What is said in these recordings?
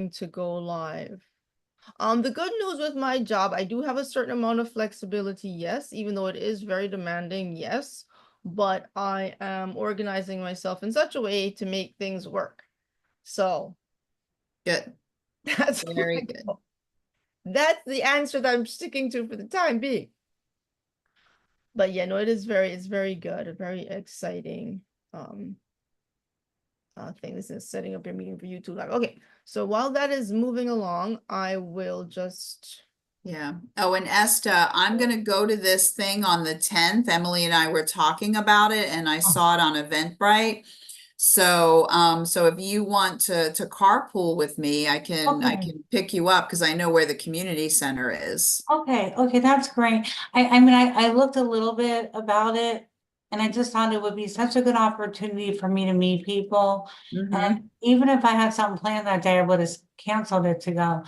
going to go live. The good news with my job, I do have a certain amount of flexibility, yes, even though it is very demanding, yes, but I am organizing myself in such a way to make things work. So Good. that's Very good. That's the answer that I'm sticking to for the time being. But yeah, no, it's very good, a very exciting thing. This is setting up your meeting for YouTube Live. Okay, so while that is moving along, I will just Yeah. Oh, and Esta, I'm going to go to this thing on the 10th. Emily and I were talking about it and I saw it on Eventbrite. So, so if you want to carpool with me, I can pick you up because I know where the community center is. Okay, that's great. I mean, I looked a little bit about it and I just thought it would be such a good opportunity for me to meet people. Mhm. And even if I had something planned that day, I would have canceled it to go.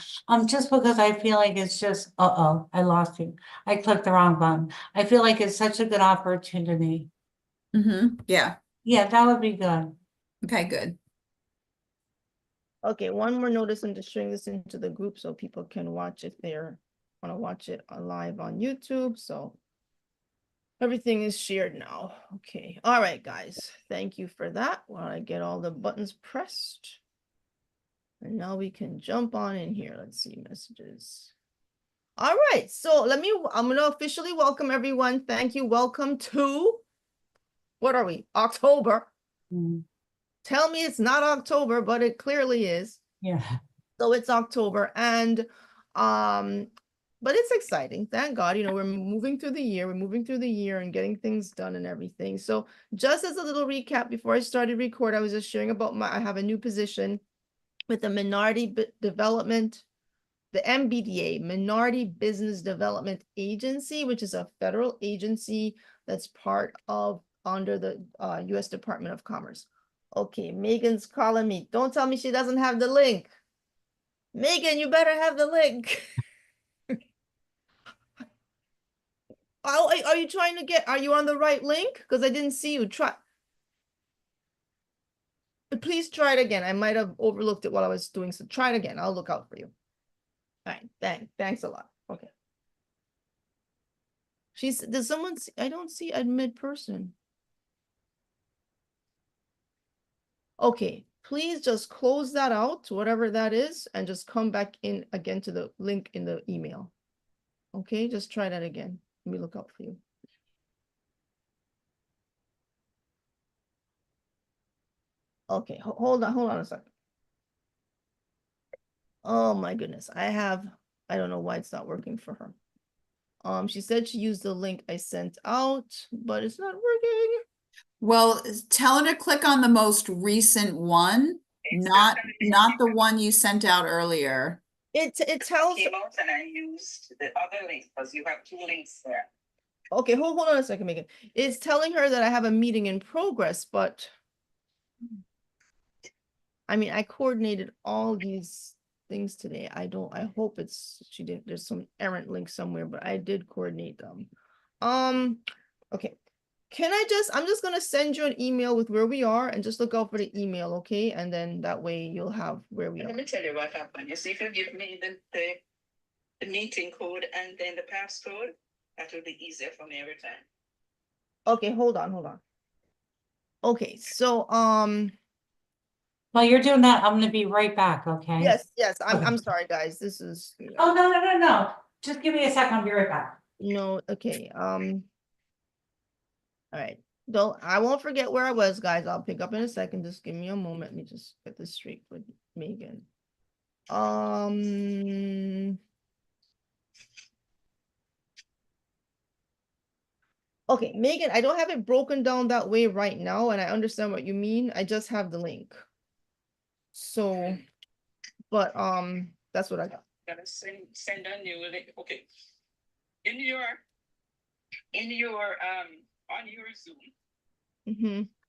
Just because I feel like it's just, I lost you. I clicked the wrong button. I feel like it's such a good opportunity. Yeah. Yeah, that would be good. Okay, good. okay, one more notice and to string this into the group so people can watch if they're want to watch it live on YouTube. So everything is shared now. Okay, all right, guys, thank you for that. While I get all the buttons pressed. And now we can jump on in here. Let's see messages. All right, so I'm gonna officially welcome everyone. Thank you. Welcome to, what are we? October. Mm, Tell me it's not October, but it clearly is. Yeah. So it's October and but it's exciting. Thank God, you know, we're moving through the year. We're moving through the year and getting things done and everything. So just as a little recap before I started record, I was just sharing about I have a new position with the Minority Development, the MBDA, Minority Business Development Agency, which is a federal agency that's part of under the U.S. Department of Commerce. Okay, Megan's calling me. Don't tell me she doesn't have the link. Megan, you better have the link. Oh, are you trying to are you on the right link? Because I didn't see you. Please try it again. I might have overlooked it while I was doing so. Try it again. I'll look out for you. All right, thanks a lot. Okay. Does someone see? I don't see admit person. Okay, please just close that out, whatever that is, and just come back in again to the link in the email. Okay, just try that again. Let me look out for you. Okay, hold on a second. Oh my goodness, I don't know why it's not working for her. She said she used the link I sent out, but it's not working. Well, tell her to click on the most recent one, not the one you sent out earlier. It tells. And I used the other link because you have two links there. Okay, hold on a second, Megan. It's telling her that I have a meeting in progress, but I mean, I coordinated all these things today. I hope she didn't, there's some errant link somewhere, but I did coordinate them. Okay. I'm just gonna send you an email with where we are and just look out for the email, okay? And then that way you'll have where we are. Let me tell you what happened. You see, if you give me the meeting code and then the passcode, that will be easier for me every time. Okay, hold on. Okay, so While you're doing that, I'm gonna be right back, okay? yes, I'm Okay. I'm sorry, guys. This is Oh, no. Just give me a second, I'll be right back. no, okay. All right. I won't forget where I was, guys. I'll pick up in a second. Just give me a moment. Let me just get this straight with Megan. Okay, Megan, I don't have it broken down that way right now, and I understand what you mean. I just have the link. So, but that's what I got. Gotta send a new link. Okay. In your on your Zoom,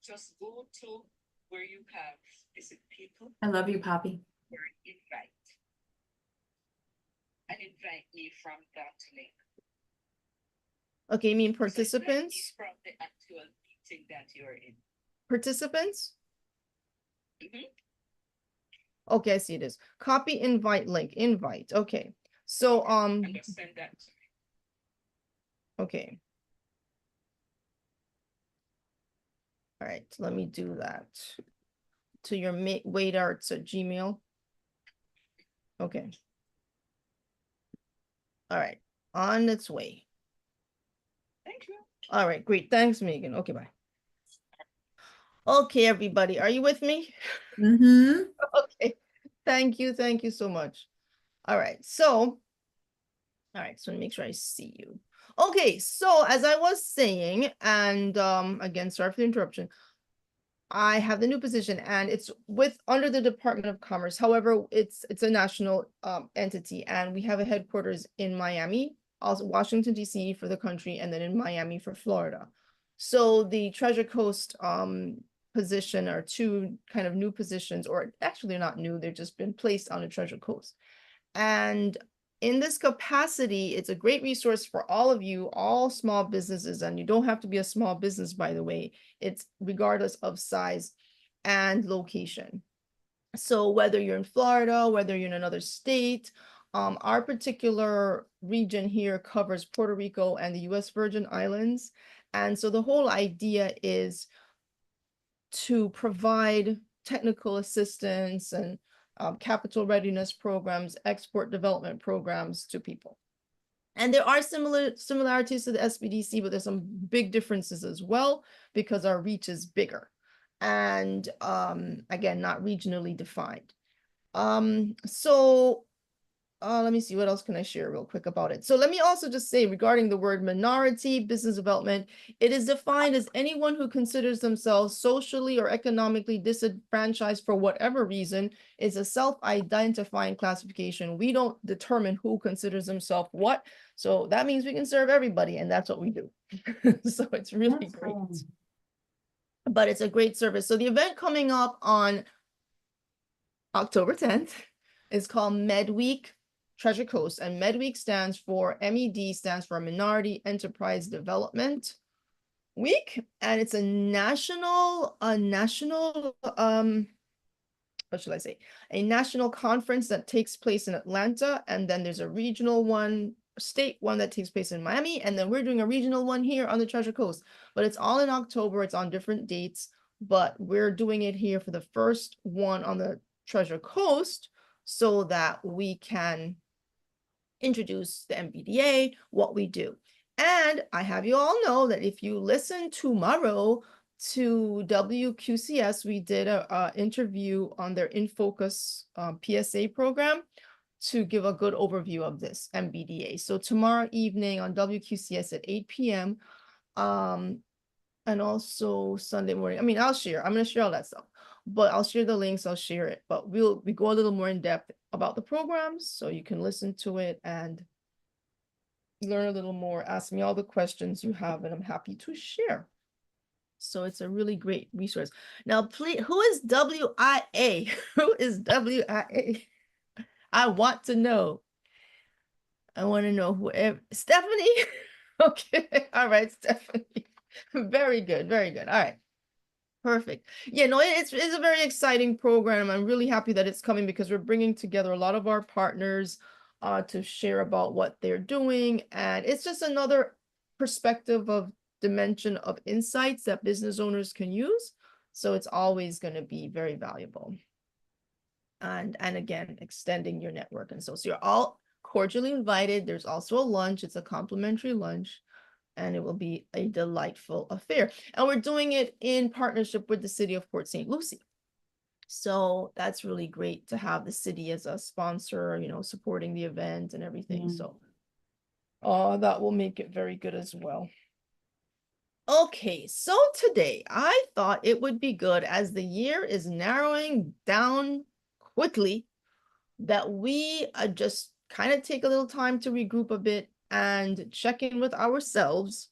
just go to where you have, is it people? I love you, Poppy. Or invite. And invite me from that link. Okay, you mean So invite me participants? from the actual meeting that you're in. Participants? Okay, I see it is. Copy invite link, invite. Okay. So, Understand that. okay. All right, let me do that. To your waitarts@gmail. Okay. All right, on its way. Thank you. All right, great. Thanks, Megan. Okay, bye. Okay, everybody, are you with me? Mm-hmm. Okay, thank you so much. All right, so make sure I see you. Okay, so as I was saying, and again, sorry for the interruption. I have the new position and it's under the Department of Commerce. However, it's a national entity and we have a headquarters in Miami, also Washington, D.C. for the country, and then in Miami for Florida. So the Treasure Coast position are two kind of new positions, or actually they're not new, they've just been placed on the Treasure Coast. And in this capacity, it's a great resource for all of you, all small businesses, and you don't have to be a small business, by the way. It's regardless of size and location. So whether you're in Florida, whether you're in another state, our particular region here covers Puerto Rico and the U.S. Virgin Islands. And so the whole idea is to provide technical assistance and capital readiness programs, export development programs to people. And there are similarities to the SBDC, but there's some big differences as well because our reach is bigger and again, not regionally defined. Let me see, what else can I share real quick about it? So let me also just say regarding the word minority business development, it is defined as anyone who considers themselves socially or economically disenfranchised for whatever reason. Is a self-identifying classification. We don't determine who considers themselves what. So that means we can serve everybody, and that's what we do. So it's really That's great. cool. But it's a great service. So the event coming up on October 10th is called MedWeek Treasure Coast, and MedWeek stands for MED, stands for Minority Enterprise Development Week, and it's a national what should I say, a national conference that takes place in Atlanta, and then there's a regional one, state one that takes place in Miami, and then we're doing a regional one here on the Treasure Coast. But it's all in October, it's on different dates, but we're doing it here for the first one on the Treasure Coast so that we can introduce the MBDA, what we do. And I have you all know that if you listen tomorrow to WQCS, we did a interview on their In Focus PSA program to give a good overview of this MBDA. So tomorrow evening on WQCS at 8 p.m. And also Sunday morning. I mean, I'm going to share all that stuff, but I'll share the links, I'll share it, but we go a little more in depth about the programs so you can listen to it and learn a little more, ask me all the questions you have, and I'm happy to share. So it's a really great resource. Now, please, who is WIA? Who is WIA? I want to know. I want to know whoever. Stephanie? Okay. All right, Stephanie. Very good. Very good. All right. Perfect. Yeah, no, it's a very exciting program. I'm really happy that it's coming because we're bringing together a lot of our partners to share about what they're doing. And it's just another perspective of dimension of insights that business owners can use. So it's always going to be very valuable. And again, extending your network. And so you're all cordially invited. There's also a lunch. It's a complimentary lunch. And it will be a delightful affair. And we're doing it in partnership with the city of Port St. Lucie. So that's really great to have the city as a sponsor, supporting the event and everything. So that will make it very good as well. Okay, so today I thought it would be good, as the year is narrowing down quickly, that we just kind of take a little time to regroup a bit and check in with ourselves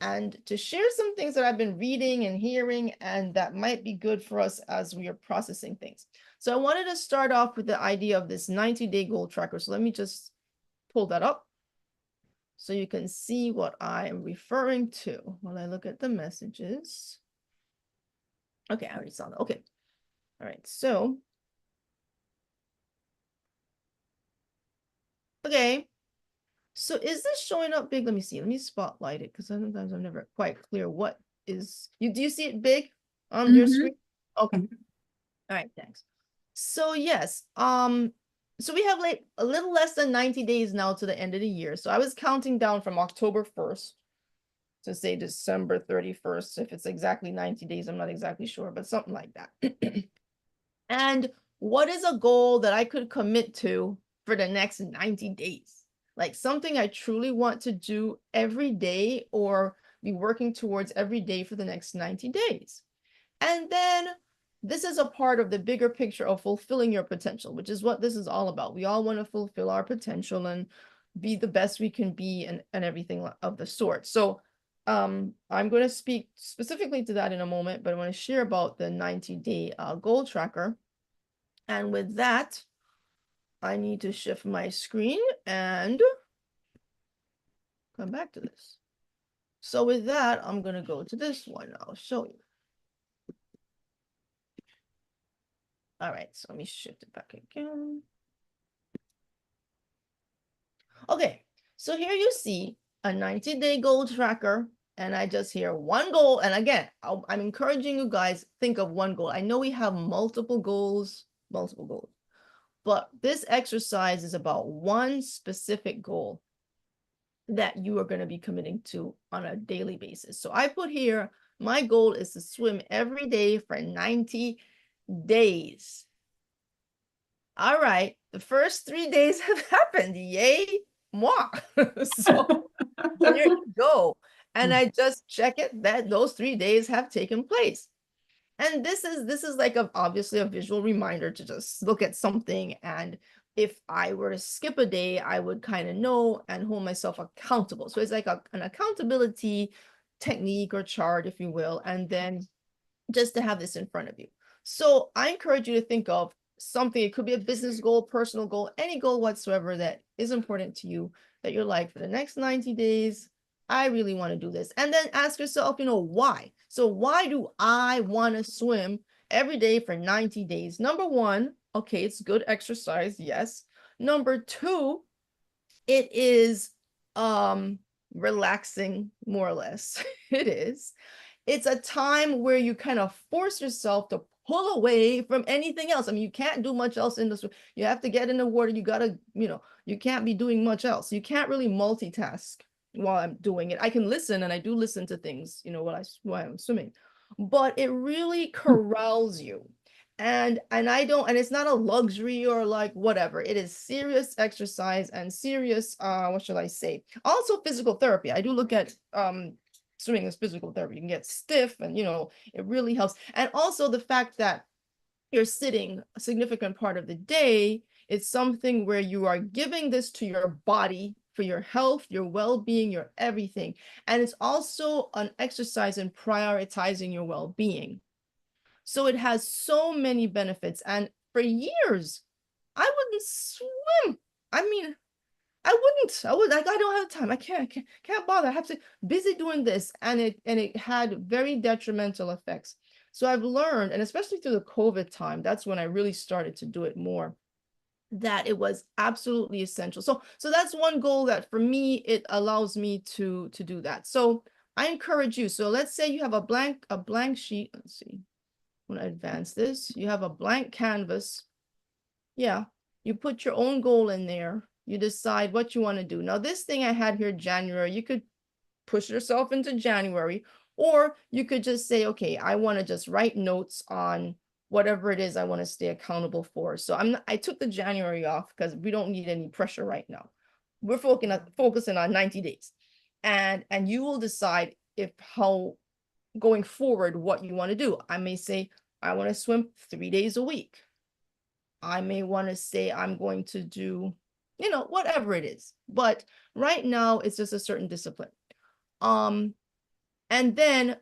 and to share some things that I've been reading and hearing and that might be good for us as we are processing things. So I wanted to start off with the idea of this 90-day goal tracker. So let me just pull that up so you can see what I am referring to when I look at the messages. Okay, I already saw that. Okay. All right. So Okay. So is this showing up big? Let me see. Let me spotlight it because sometimes I'm never quite clear what is you. Do you see it big on your Mhm. screen? Okay. Mhm. All right, thanks. So yes, so we have like a little less than 90 days now to the end of the year. So I was counting down from October 1st to say December 31st. If it's exactly 90 days, I'm not exactly sure, but something like that. And what is a goal that I could commit to for the next 90 days? Like something I truly want to do every day or be working towards every day for the next 90 days. And then this is a part of the bigger picture of fulfilling your potential, which is what this is all about. We all want to fulfill our potential and be the best we can be and everything of the sort. So I'm going to speak specifically to that in a moment, but I want to share about the 90-day goal tracker. And with that, I need to shift my screen and come back to this. So with that, I'm going to go to this one. I'll show you. All right, so let me shift it back again. Okay, so here you see a 90-day goal tracker, and I just hear one goal. And again, I'm encouraging you guys, think of one goal. I know we have multiple goals, but this exercise is about one specific goal that you are going to be committing to on a daily basis. So I put here, my goal is to swim every day for 90 days. All right, the first 3 days have happened. Yay, moi. So there you go. And I just check it that those 3 days have taken place. And this is like obviously a visual reminder to just look at something. And if I were to skip a day, I would kind of know and hold myself accountable. So it's like an accountability technique or chart, if you will. And then just to have this in front of you. So I encourage you to think of something. It could be a business goal, personal goal, any goal whatsoever that is important to you, that you're like, for the next 90 days, I really want to do this. And then ask yourself, why? So why do I want to swim every day for 90 days? Number one, okay, it's good exercise. Yes. Number two, it is relaxing, more or less. It is. It's a time where you kind of force yourself to pull away from anything else. I mean, you can't do much else in this. You have to get in the water. You got to, you can't be doing much else. You can't really multitask while I'm doing it. I can listen, and I do listen to things, while I'm swimming, but it really corrals you. And it's not a luxury or like whatever. It is serious exercise and serious, what should I say? Also physical therapy. I do look at, swimming is physical therapy. You can get stiff and, it really helps. And also the fact that you're sitting a significant part of the day, it's something where you are giving this to your body for your health, your well-being, your everything. And it's also an exercise in prioritizing your well-being. So it has so many benefits. And for years, I wouldn't swim. I mean, I would like, I don't have time. I can't bother. I have to busy doing this. And it had very detrimental effects. So I've learned, and especially through the COVID time, that's when I really started to do it more, that it was absolutely essential. So that's one goal that for me, it allows me to do that. So I encourage you. So let's say you have a blank sheet. Let's see. I'm gonna advance this. You have a blank canvas. Yeah, you put your own goal in there. You decide what you want to do. Now, this thing I had here, January, you could push yourself into January, or you could just say, okay, I want to just write notes on whatever it is I want to stay accountable for. So I took the January off because we don't need any pressure right now. We're focusing on 90 days. And you will decide how going forward what you want to do. I may say, I want to swim 3 days a week. I may want to say I'm going to do, whatever it is. But right now it's just a certain discipline. And then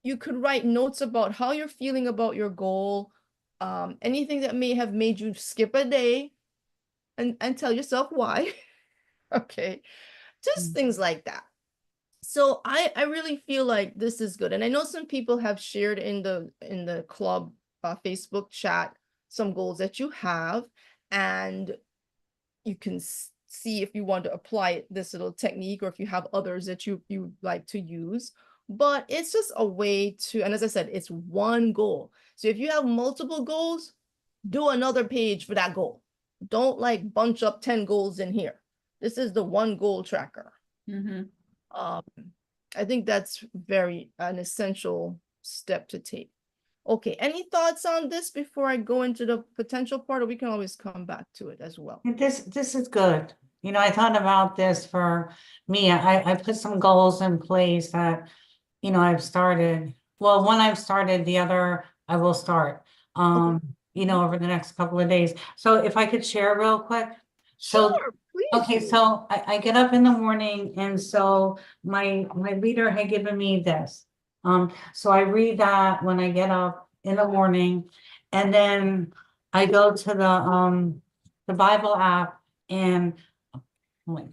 you could write notes about how you're feeling about your goal, anything that may have made you skip a day, and tell yourself why. Okay, just things like that. So I really feel like this is good. And I know some people have shared in the club Facebook chat some goals that you have, and you can see if you want to apply this little technique or if you have others that you like to use. But it's just a way to, and as I said, it's one goal. So if you have multiple goals, do another page for that goal. Don't like bunch up 10 goals in here. This is the one goal tracker. Mhm. I think that's an essential step to take. Okay, any thoughts on this before I go into the potential part, or we can always come back to it as well? This is good. You know, I thought about this for me. I put some goals in place that, you know, I've started. Well, one I've started, the other I will start, you know, over the next couple of days. So if I could share real quick. So, Sure, please okay, do. so I get up in the morning, and so my leader had given me this. So I read that when I get up in the morning, and then I go to the Bible app and like,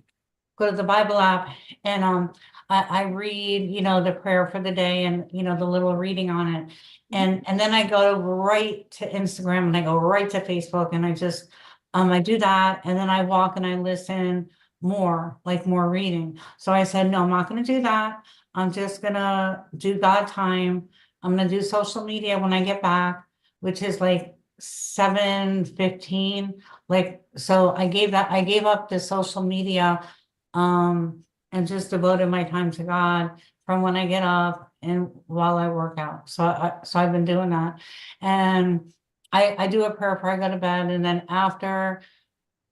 go to the Bible app, and I read, you know, the prayer for the day, and you know, the little reading on it. And then I go right to Instagram, and I go right to Facebook, and I do that, and then I walk and I listen more reading. So I said, no, I'm not gonna do that. I'm just gonna do God time. I'm gonna do social media when I get back, which is like 7:15. Like, so I gave up the social media, and just devoted my time to God from when I get up and while I work out. So I've been doing that. And I do a prayer before I go to bed, and then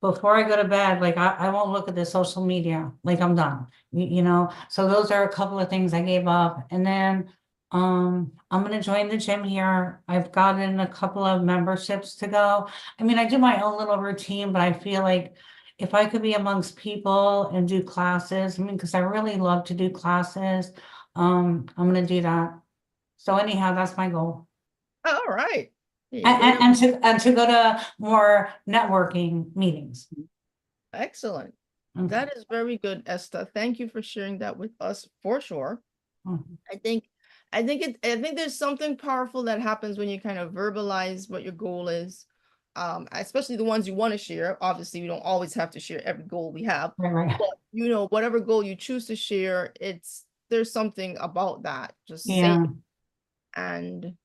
before I go to bed, like I won't look at the social media, like I'm done, you know? So those are a couple of things I gave up. And then I'm gonna join the gym here. I've gotten a couple of memberships to go. I mean, I do my own little routine, but I feel like if I could be amongst people and do classes, I mean, because I really love to do classes, I'm gonna do that. So anyhow, that's my goal. All right. Yeah, great. And to go to more networking meetings. Excellent. Okay. That is very good, Esther. Thank you for sharing that with us for sure. Mhm. I think there's something powerful that happens when you kind of verbalize what your goal is. Especially the ones you want to share. Obviously, we don't always have to share every goal we have, Right. but you know, whatever goal you choose to share, there's something about that. Just say Yeah. it, and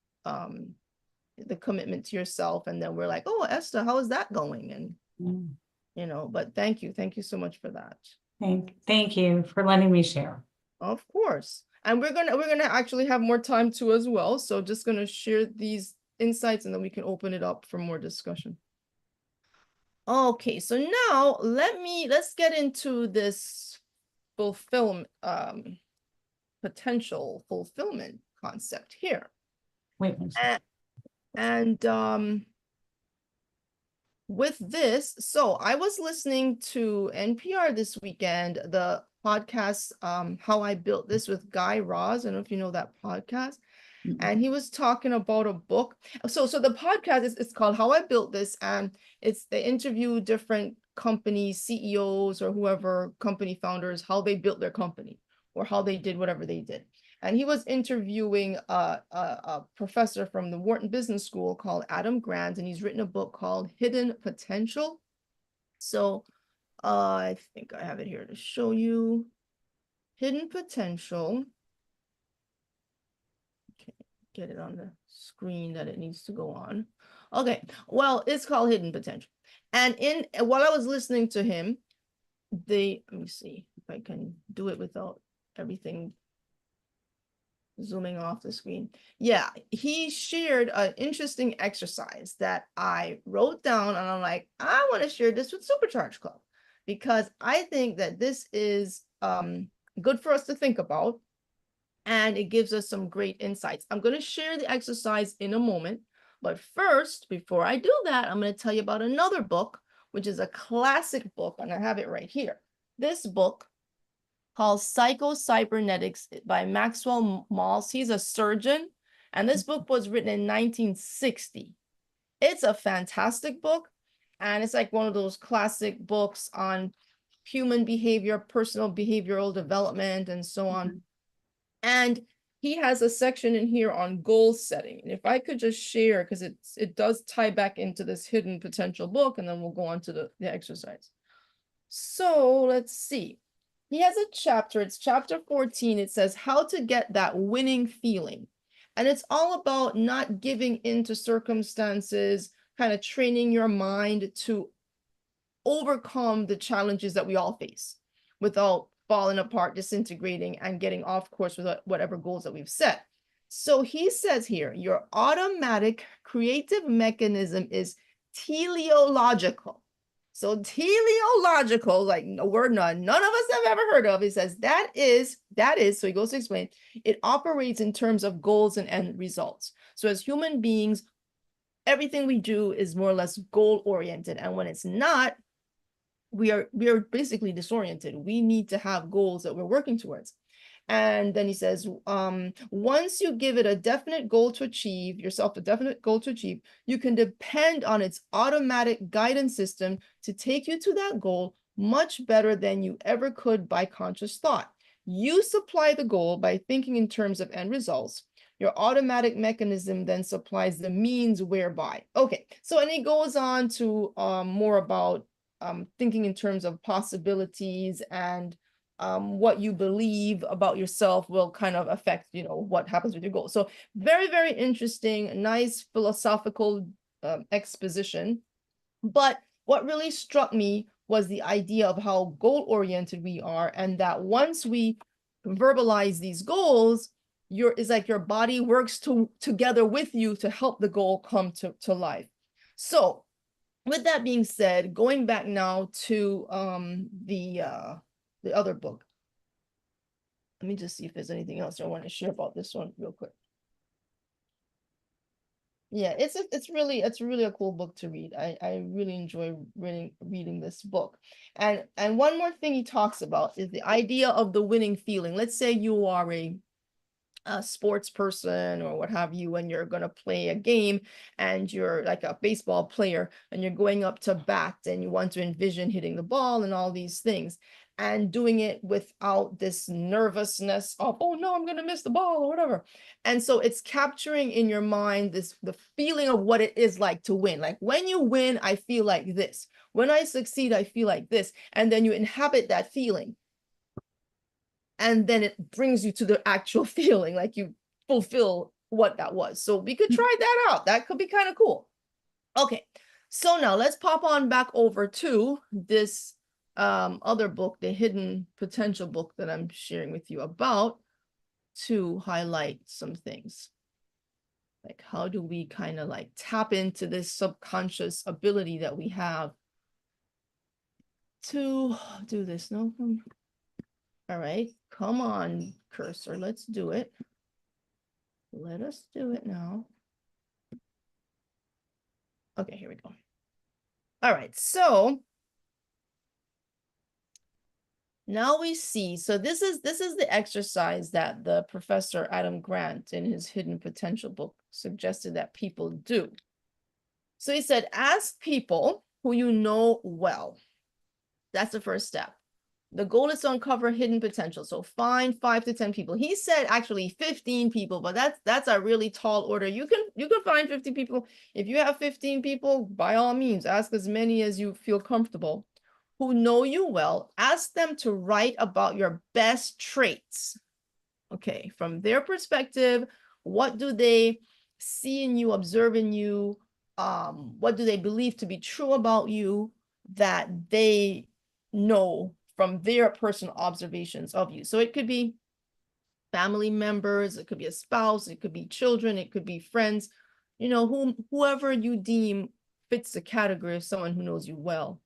the commitment to yourself, and then we're like, oh, Esther, how is that going? And Mm. you know, but thank you so much for that. Thank you for letting me share. Of course. And we're gonna actually have more time too as well. So just gonna share these insights, and then we can open it up for more discussion. Okay, so now let's get into this potential fulfillment concept here. Wait one second. And with this, so I was listening to NPR this weekend, the podcast, How I Built This with Guy Raz. I don't know if you know that podcast. Mm-mm. And he was talking about a book. So the podcast is called How I Built This, and they interview different company CEOs or whoever company founders, how they built their company or how they did whatever they did. And he was interviewing a professor from the Wharton Business School called Adam Grant, and he's written a book called Hidden Potential. So I think I have it here to show you. Hidden Potential. Okay, get it on the screen that it needs to go on. Okay, well, it's called Hidden Potential. And while I was listening to him, let me see if I can do it without everything zooming off the screen. Yeah, he shared an interesting exercise that I wrote down, and I'm like, I want to share this with Supercharge Club because I think that this is good for us to think about, and it gives us some great insights. I'm going to share the exercise in a moment, but first, before I do that, I'm going to tell you about another book, which is a classic book, and I have it right here. This book called Psycho-Cybernetics by Maxwell Maltz. He's a surgeon, and this book was written in 1960. It's a fantastic book, and it's like one of those classic books on human behavior, personal behavioral development, and so on. And he has a section in here on goal setting. And if I could just share, because it does tie back into this Hidden Potential book, and then we'll go on to the exercise. So let's see. He has a chapter, it's chapter 14. It says how to get that winning feeling. And it's all about not giving into circumstances, kind of training your mind to overcome the challenges that we all face without falling apart, disintegrating, and getting off course with whatever goals that we've set. So he says here, your automatic creative mechanism is teleological. So teleological, like a word none of us have ever heard of. He says that is, so he goes to explain, it operates in terms of goals and end results. So as human beings, everything we do is more or less goal oriented. And when it's not, we are basically disoriented. We need to have goals that we're working towards. And then he says, once you give it a definite goal to achieve, yourself a definite goal to achieve, you can depend on its automatic guidance system to take you to that goal much better than you ever could by conscious thought. You supply the goal by thinking in terms of end results. Your automatic mechanism then supplies the means whereby. Okay, so and he goes on to more about thinking in terms of possibilities and what you believe about yourself will kind of affect, what happens with your goals. So very, very interesting, nice philosophical exposition. But what really struck me was the idea of how goal-oriented we are, and that once we verbalize these goals, it's like your body works together with you to help the goal come to life. So with that being said, going back now to the other book. Let me just see if there's anything else I want to share about this one real quick. Yeah, it's really a cool book to read. I really enjoy reading this book. And one more thing he talks about is the idea of the winning feeling. Let's say you are a sports person or what have you, and you're going to play a game and you're like a baseball player and you're going up to bat and you want to envision hitting the ball and all these things and doing it without this nervousness of, oh no, I'm going to miss the ball or whatever. And so it's capturing in your mind the feeling of what it is like to win. Like when you win, I feel like this. When I succeed, I feel like this. And then you inhabit that feeling. And then it brings you to the actual feeling, like you fulfill what that was. So we could try that out. That could be kind of cool. Okay, so now let's pop on back over to this other book, the Hidden Potential book that I'm sharing with you about, to highlight some things. Like how do we kind of like tap into this subconscious ability that we have to do this? No. All right, come on, cursor, let's do it. Let us do it now. Okay, here we go. All right, so now we see, so this is the exercise that the Professor Adam Grant in his Hidden Potential book suggested that people do. So he said, ask people who you know well. That's the first step. The goal is to uncover hidden potential. So find 5 to 10 people. He said actually 15 people, but that's a really tall order. You can find 50 people. If you have 15 people, by all means, ask as many as you feel comfortable who know you well. Ask them to write about your best traits. Okay, from their perspective, what do they see in you, observe in you? What do they believe to be true about you that they know from their personal observations of you? So it could be family members, it could be a spouse, it could be children, it could be friends, whoever you deem fits the category of someone who knows you well.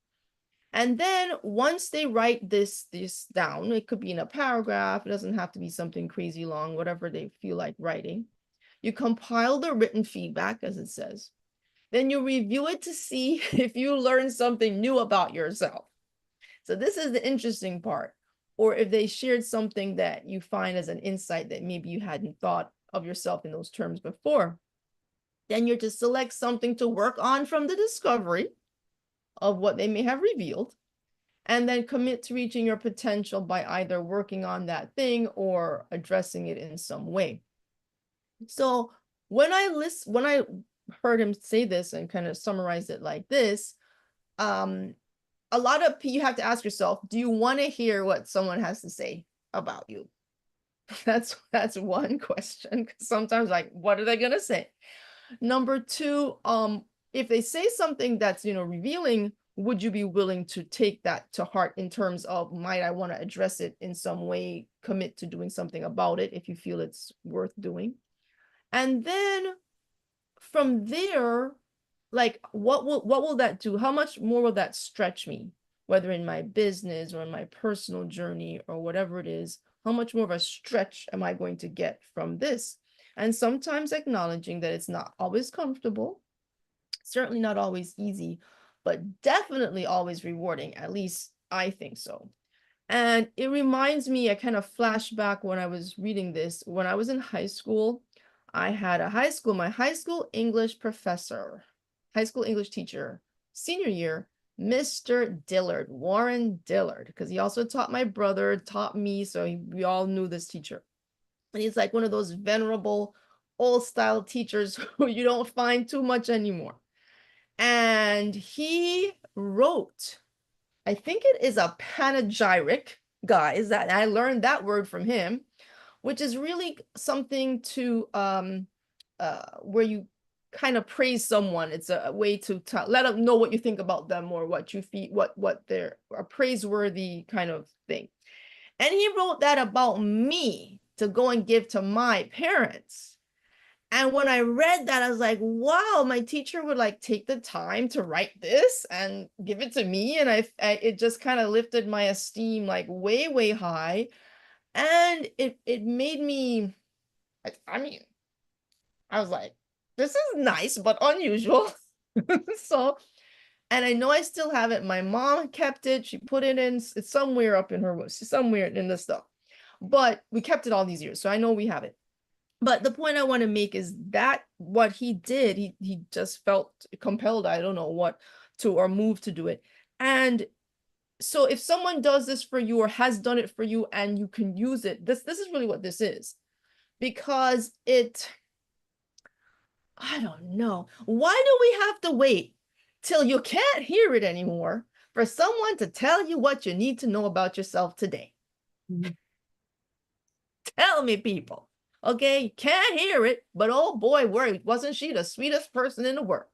And then once they write this down, it could be in a paragraph, it doesn't have to be something crazy long, whatever they feel like writing. You compile the written feedback, as it says. Then you review it to see if you learned something new about yourself. So this is the interesting part. Or if they shared something that you find as an insight that maybe you hadn't thought of yourself in those terms before. Then you're to select something to work on from the discovery of what they may have revealed, and then commit to reaching your potential by either working on that thing or addressing it in some way. So when I heard him say this and kind of summarize it like this, a lot of you have to ask yourself, do you want to hear what someone has to say about you? That's one question. 'Cause sometimes like, what are they gonna say? Number two, if they say something that's, revealing, would you be willing to take that to heart in terms of, might I want to address it in some way, commit to doing something about it if you feel it's worth doing? And then from there, like, what will that do? How much more will that stretch me, whether in my business or in my personal journey or whatever it is? How much more of a stretch am I going to get from this? And sometimes acknowledging that it's not always comfortable, certainly not always easy, but definitely always rewarding. At least I think so. And it reminds me, I kind of flash back when I was reading this, when I was in high school, I had my high school English professor, high school English teacher, senior year, Mr. Dillard, Warren Dillard, because he also taught my brother, taught me, so we all knew this teacher. And he's like one of those venerable old style teachers who you don't find too much anymore. And he wrote, I think it is a panegyric, guys, that I learned that word from him, which is really something to where you kind of praise someone. It's a way to let them know what you think about them or what you feel, what they're a praiseworthy kind of thing. And he wrote that about me to go and give to my parents. And when I read that, I was like, wow, my teacher would like take the time to write this and give it to me. And it just kind of lifted my esteem like way, way high. And it made me, I mean, I was like, this is nice, but unusual. So, and I know I still have it. My mom kept it. She put it in, it's somewhere up in her room, somewhere in the stuff. But we kept it all these years. So I know we have it. But the point I want to make is that what he did, he just felt compelled, I don't know what, to or moved to do it. And so if someone does this for you or has done it for you and you can use it, this is really what this is. Because I don't know. Why do we have to wait till you can't hear it anymore for someone to tell you what you need to know about yourself today? Mhm. Tell me, people. Okay, you can't hear it, but oh boy, wasn't she the sweetest person in the world?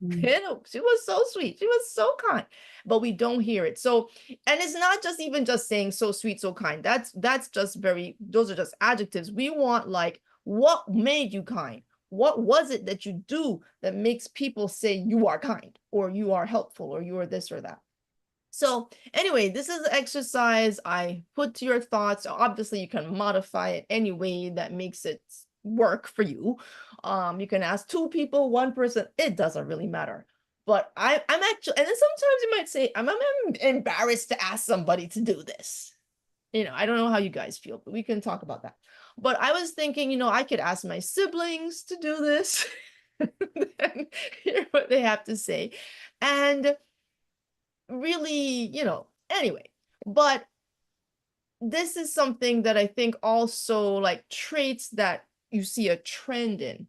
Mhm. She was so sweet. She was so kind, but we don't hear it. So, and it's not just even just saying so sweet, so kind. That's just those are just adjectives. We want like, what made you kind? What was it that you do that makes people say you are kind or you are helpful or you are this or that? So anyway, this is an exercise I put to your thoughts. Obviously, you can modify it any way that makes it work for you. You can ask two people, one person, it doesn't really matter. But I'm actually, and then sometimes you might say, I'm embarrassed to ask somebody to do this. I don't know how you guys feel, but we can talk about that. But I was thinking, I could ask my siblings to do this and hear what they have to say. And really, anyway, but this is something that I think also like traits that you see a trend in,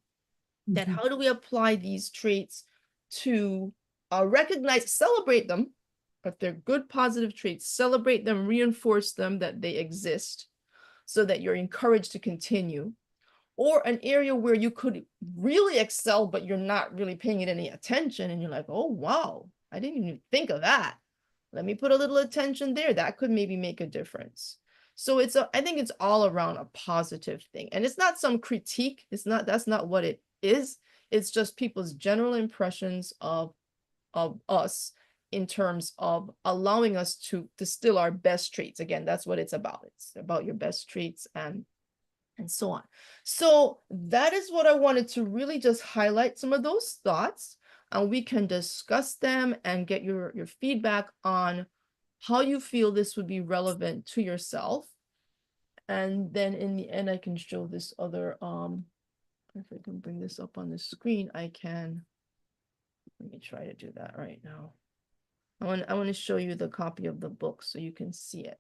that Mhm. how do we apply these traits to recognize, celebrate them, if they're good, positive traits, celebrate them, reinforce them that they exist so that you're encouraged to continue, or an area where you could really excel, but you're not really paying it any attention. And you're like, oh, wow, I didn't even think of that. Let me put a little attention there. That could maybe make a difference. So I think it's all around a positive thing. And it's not some critique. That's not what it is. It's just people's general impressions of us in terms of allowing us to distill our best traits. Again, that's what it's about. It's about your best traits and so on. So that is what I wanted to really just highlight some of those thoughts, and we can discuss them and get your feedback on how you feel this would be relevant to yourself. And then in the end, I can show this other, if I can bring this up on the screen, I can, let me try to do that right now. I want to show you the copy of the book so you can see it.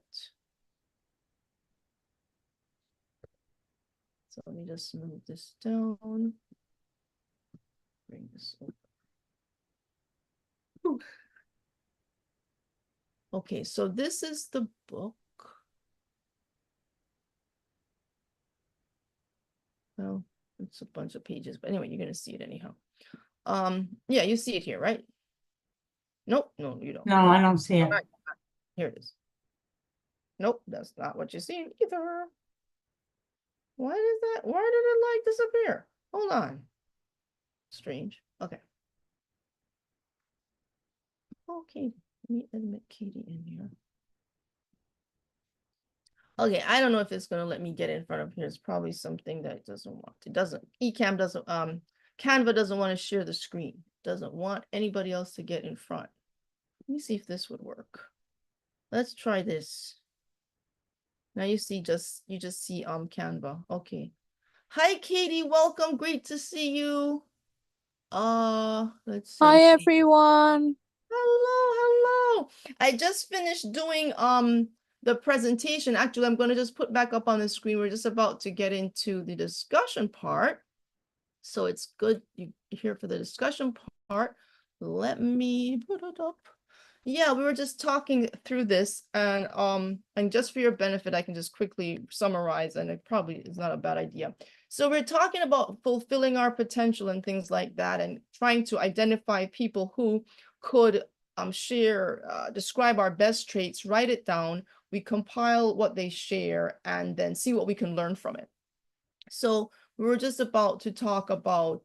So let me just move this down. Bring this over. Okay, so this is the book. Well, it's a bunch of pages, but anyway, you're gonna see it anyhow. Yeah, you see it here, right? Nope, no, you don't. No, I don't see it. Right. Here it is. Nope, that's not what you're seeing either. Why did it like disappear? Hold on. Strange. Okay. Okay, let me admit Katie in here. Okay, I don't know if it's gonna let me get in front of here. It's probably something that it doesn't want. It doesn't. Ecamm doesn't. Canva doesn't want to share the screen. Doesn't want anybody else to get in front. Let me see if this would work. Let's try this. Now you see you just see Canva. Okay. Hi Katie, welcome. Great to see you. Let's see. Hi everyone. Hello. I just finished doing the presentation. Actually, I'm going to just put back up on the screen. We're just about to get into the discussion part. So it's good you're here for the discussion part. Let me put it up. Yeah, we were just talking through this, and just for your benefit, I can just quickly summarize, and it probably is not a bad idea. So we're talking about fulfilling our potential and things like that, and trying to identify people who could describe our best traits, write it down, we compile what they share, and then see what we can learn from it. So we were just about to talk about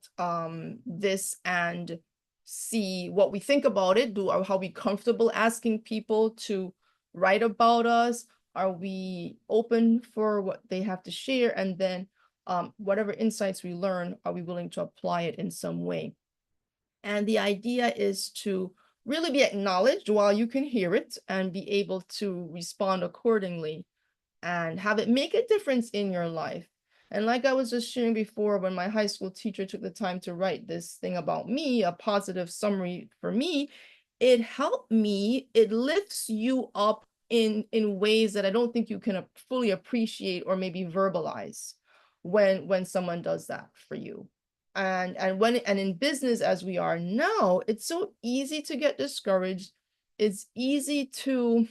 this and see what we think about it. Are we comfortable asking people to write about us? Are we open for what they have to share? And then whatever insights we learn, are we willing to apply it in some way? And the idea is to really be acknowledged while you can hear it and be able to respond accordingly and have it make a difference in your life. And like I was just sharing before, when my high school teacher took the time to write this thing about me, a positive summary for me, it helped me. It lifts you up in ways that I don't think you can fully appreciate or maybe verbalize when someone does that for you. And in business as we are now, it's so easy to get discouraged. It's easy to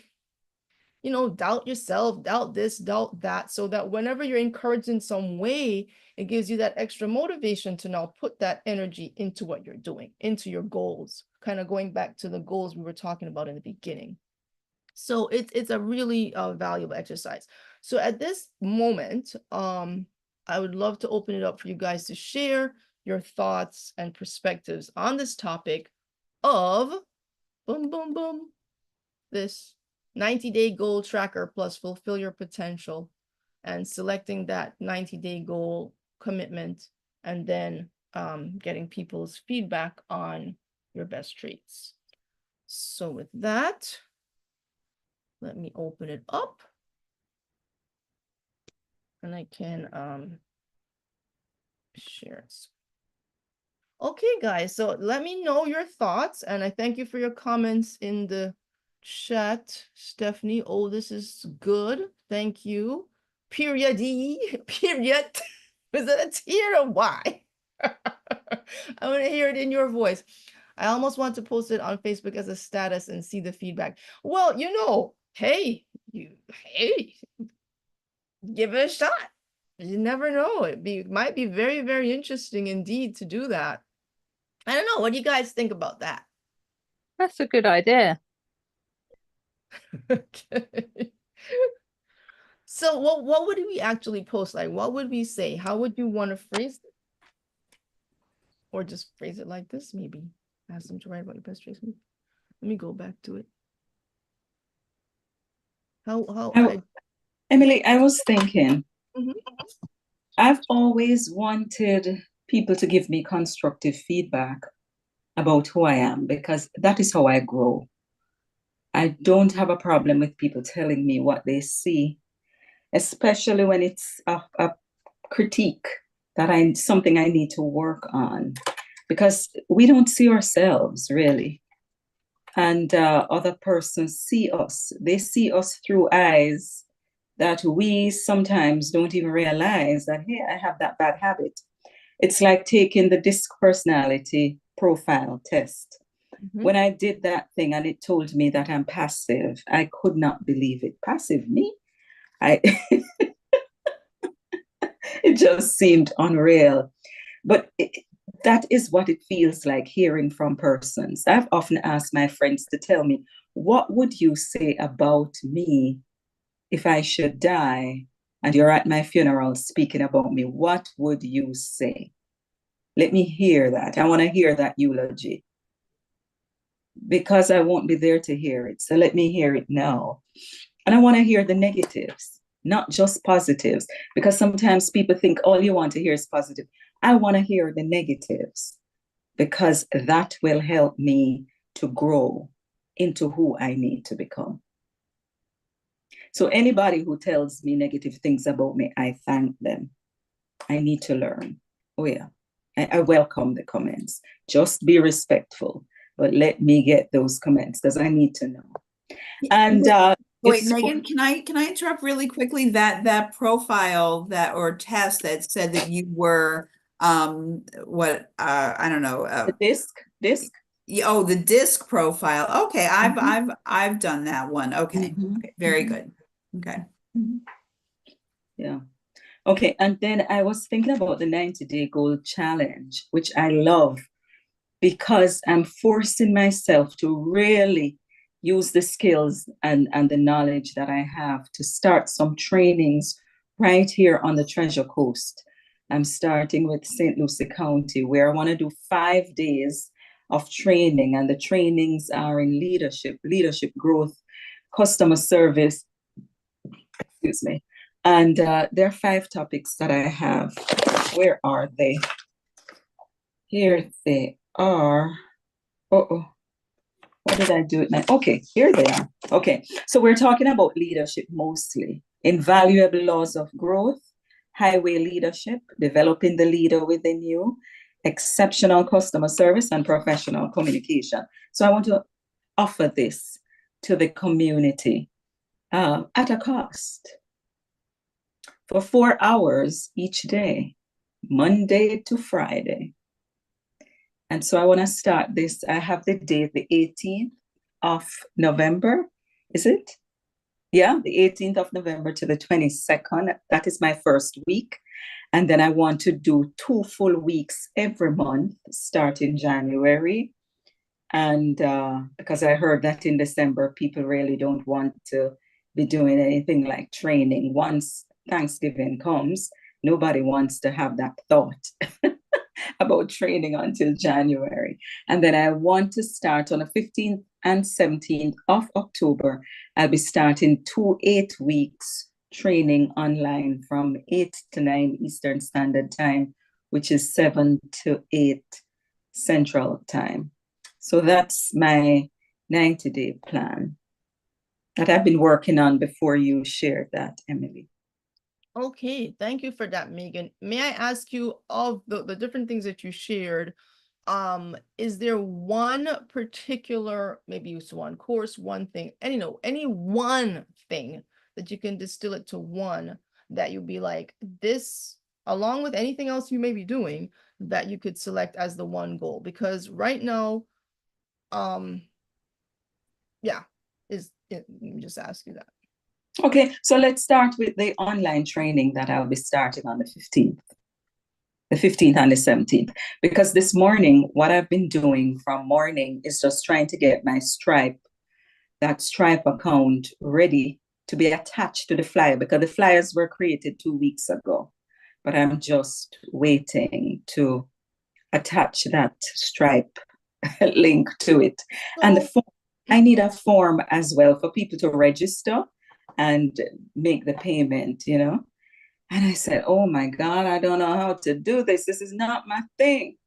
doubt yourself, doubt this, doubt that, so that whenever you're encouraged in some way, it gives you that extra motivation to now put that energy into what you're doing, into your goals, kind of going back to the goals we were talking about in the beginning. So it's a really valuable exercise. So at this moment, I would love to open it up for you guys to share your thoughts and perspectives on this topic of this 90-day goal tracker plus fulfill your potential, and selecting that 90-day goal commitment, and then getting people's feedback on your best traits. So with that, let me open it up, and I can share it. Okay, guys, so let me know your thoughts, and I thank you for your comments in the chat, Stephanie. Oh, this is good. Thank you. Period. Period. Is it a T or a Y? I want to hear it in your voice. I almost want to post it on Facebook as a status and see the feedback. Well, hey, give it a shot. You never know. It might be very, very interesting indeed to do that. I don't know. What do you guys think about that? That's a good idea. Okay. So what would we actually post? Like, what would we say? How would you want to phrase it? Or just phrase it like this, maybe. Ask them to write about your best traits. Let me go back to it. Emily, I was thinking, Mhm. I've always wanted people to give me constructive feedback about who I am, because that is how I grow. I don't have a problem with people telling me what they see, especially when it's a critique that something I need to work on, because we don't see ourselves really. And other persons see us. They see us through eyes that we sometimes don't even realize that, hey, I have that bad habit. It's like taking the DISC personality profile test. Mhm. When I did that thing and it told me that I'm passive, I could not believe it. Passive me? I it just seemed unreal. But that is what it feels like hearing from persons. I've often asked my friends to tell me, what would you say about me if I should die and you're at my funeral speaking about me? What would you say? Let me hear that. I want to hear that eulogy because I won't be there to hear it. So let me hear it now. And I want to hear the negatives, not just positives, because sometimes people think all you want to hear is positive. I want to hear the negatives because that will help me to grow into who I need to become. So anybody who tells me negative things about me, I thank them. I need to learn. Oh yeah, I welcome the comments. Just be respectful, but let me get those comments because I need to know. And wait, Megan, can I interrupt really quickly? That profile that or test that said that you were I don't know, the disc. Oh, the disc profile. Okay, Mhm. I've done that one. Okay, Mhm. okay, very Mhm. good. Okay. Yeah. Okay, and then I was thinking about the 90-day goal challenge, which I love because I'm forcing myself to really use the skills and the knowledge that I have to start some trainings right here on the Treasure Coast. I'm starting with St. Lucie County, where I want to do 5 days of training, and the trainings are in leadership growth, customer service, excuse me. And there are 5 topics that I have. Where are they? Here they are. Uh-oh. What did I do it now? Okay, here they are. Okay, so we're talking about leadership mostly. Invaluable laws of growth, highway leadership, developing the leader within you, exceptional customer service, and professional communication. So I want to offer this to the community at a cost for 4 hours each day, Monday to Friday. And so I want to start this. I have the date, the 18th of November. Is it? Yeah, the 18th of November to the 22nd. That is my first week. And then I want to do 2 full weeks every month, starting January. And because I heard that in December, people really don't want to be doing anything like training. Once Thanksgiving comes, nobody wants to have that thought about training until January. And then I want to start on the 15th and 17th of October. I'll be starting 2 8-weeks training online from 8 to 9 Eastern Standard Time, which is 7 to 8 Central Time. So that's my 90-day plan that I've been working on before you shared that, Emily. Okay, thank you for that, Megan. May I ask you, of the different things that you shared, is there one particular, maybe it's one course, one thing, any one thing that you can distill it to one that you'd be like, this, along with anything else you may be doing, that you could select as the one goal? Because right now, yeah, let me just ask you that. Okay, so let's start with the online training that I'll be starting on the 15th and the 17th. Because this morning, what I've been doing from morning is just trying to get my that Stripe account ready to be attached to the flyer, because the flyers were created 2 weeks ago. But I'm just waiting to attach that Stripe link to it. And the form, I need a form as well for people to register and make the payment, And I said, oh my God, I don't know how to do this. This is not my thing.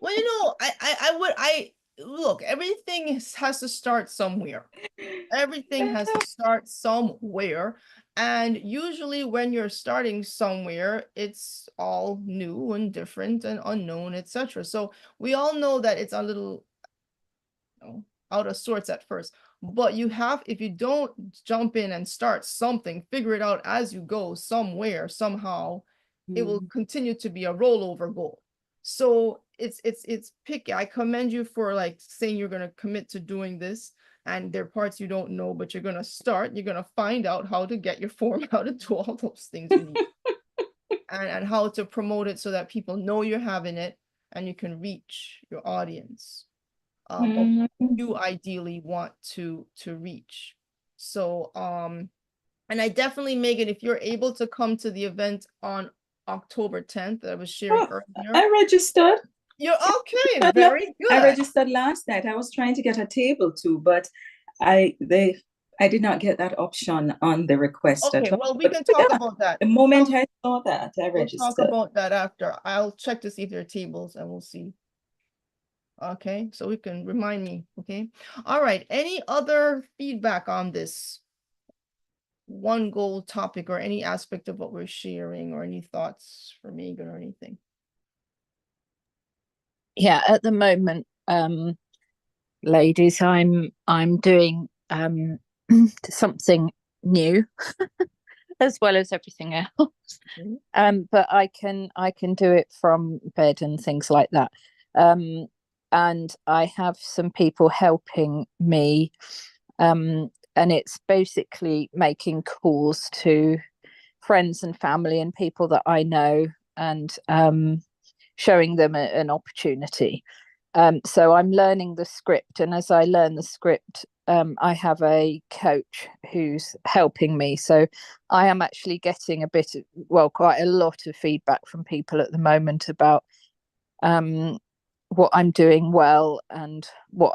Well, I look, everything has to start somewhere. Everything has to start somewhere. And usually when you're starting somewhere, it's all new and different and unknown, etc. So we all know that it's a little out of sorts at first. But if you don't jump in and start something, figure it out as you go somewhere, somehow, it will continue to be a rollover goal. So it's picky. I commend you for like saying you're gonna commit to doing this, and there are parts you don't know, but you're gonna start. You're gonna find out how to get your form, how to do all those things you need, and how to promote it so that people know you're having it, and you can reach your audience. Of Mm. you ideally want to reach. So and I definitely, Megan, if you're able to come to the event on October 10th that I was sharing Oh, earlier, I registered. you're okay. Very I good. registered last night. I was trying to get a table too, but I did not get that option on the request at Okay, all. well, we But can talk yeah, about that. the moment I saw that, I We'll talk registered. about that after. I'll check to see if there are tables and we'll see. Okay, so we can remind me. Okay. All right. Any other feedback on this one goal topic or any aspect of what we're sharing, or any thoughts for Megan or anything? Yeah, at the moment, ladies, I'm doing something new as well as everything else. But I can do it from bed and things like that. And I have some people helping me, and it's basically making calls to friends and family and people that I know, and showing them an opportunity. So I'm learning the script, and as I learn the script, I have a coach who's helping me. So I am actually getting quite a lot of feedback from people at the moment about what I'm doing well and what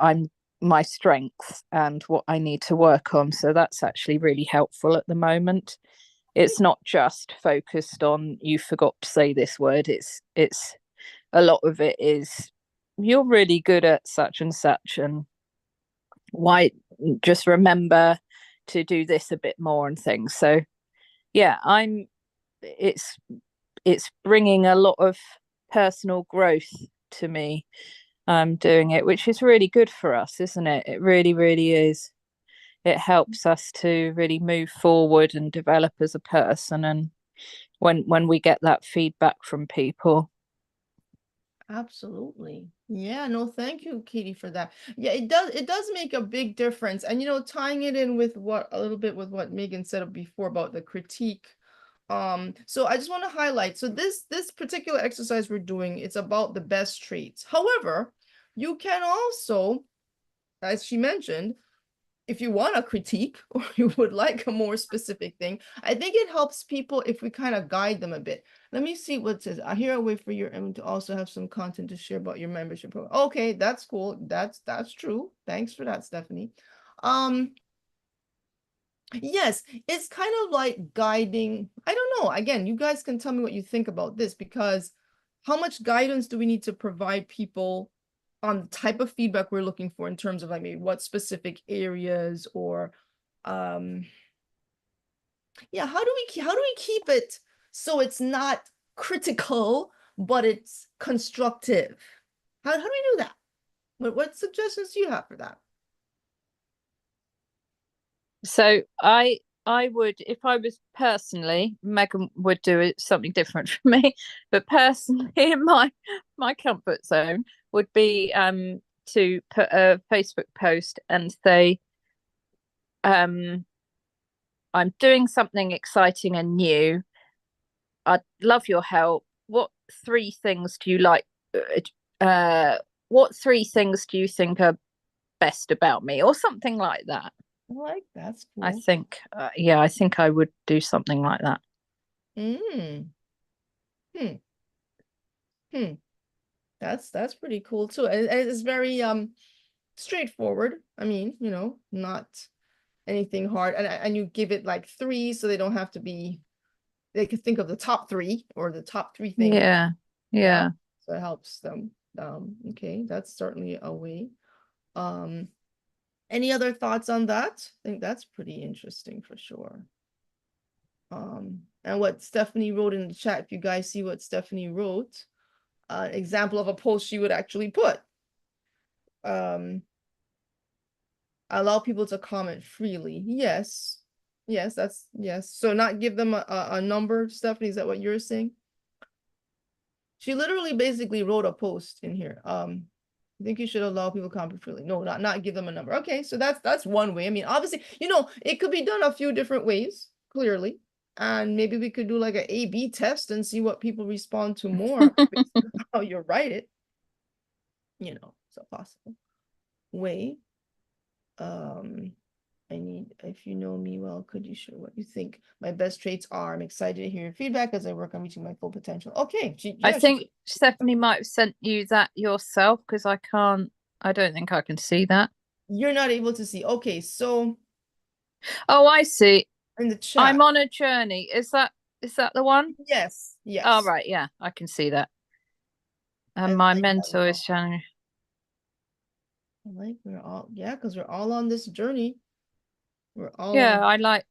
my strengths and what I need to work on. So that's actually really helpful at the moment. It's not just focused on you forgot to say this word. It's a lot of it is you're really good at such and such, and why just remember to do this a bit more and things. So yeah, it's bringing a lot of personal growth to me. I'm doing it, which is really good for us, isn't it? It really, really is. It helps us to really move forward and develop as a person, and when we get that feedback from people. Absolutely. Yeah, no, thank you, Katie, for that. Yeah, it does make a big difference. And tying it in with a little bit with what Megan said before about the critique. So I just want to highlight, so this particular exercise we're doing, it's about the best traits. However, you can also, as she mentioned, if you want a critique or you would like a more specific thing, I think it helps people if we kind of guide them a bit. Let me see what it says. I hear a way for your to also have some content to share about your membership program. Okay, that's cool. That's true. Thanks for that, Stephanie. Yes, it's kind of like guiding. I don't know. Again, you guys can tell me what you think about this, because how much guidance do we need to provide people on the type of feedback we're looking for in terms of like maybe what specific areas, or yeah, how do we keep it so it's not critical but it's constructive? How do we do that? What suggestions do you have for that? So I would, if I was personally, Megan would do it something different from me, but personally in my comfort zone would be to put a Facebook post and say, I'm doing something exciting and new. I'd love your help. What 3 things do you like? What 3 things do you think are best about me, or something like that? Like, that's cool. I think, yeah, I think I would do something like that. That's pretty cool too. It's very straightforward. I mean, not anything hard, and you give it like 3 so they don't have to be, they could think of the top 3 or the top 3 things. Yeah. So it helps them. Okay, that's certainly a way. Any other thoughts on that? I think that's pretty interesting for sure. And what Stephanie wrote in the chat, if you guys see what Stephanie wrote, example of a post she would actually put. Allow people to comment freely. Yes. Yes. So not give them a number, Stephanie, is that what you're saying? She literally basically wrote a post in here. I think you should allow people to comment freely. No, not give them a number. Okay, so that's one way. I mean, obviously, it could be done a few different ways, clearly. And maybe we could do like a A/B test and see what people respond to more based on how you write it. It's a possible way. If you know me well, could you share what you think my best traits are? I'm excited to hear your feedback as I work on reaching my full potential. Okay. I think Stephanie might have sent you that yourself, because I don't think I can see that. You're not able to see. Okay, so Oh, I see. in the chat. I'm on a journey. Is that the one? Yes. Oh, right. Yeah, I can see that. And my mentor is challenging. Because we're all on this journey. We're all Yeah, I like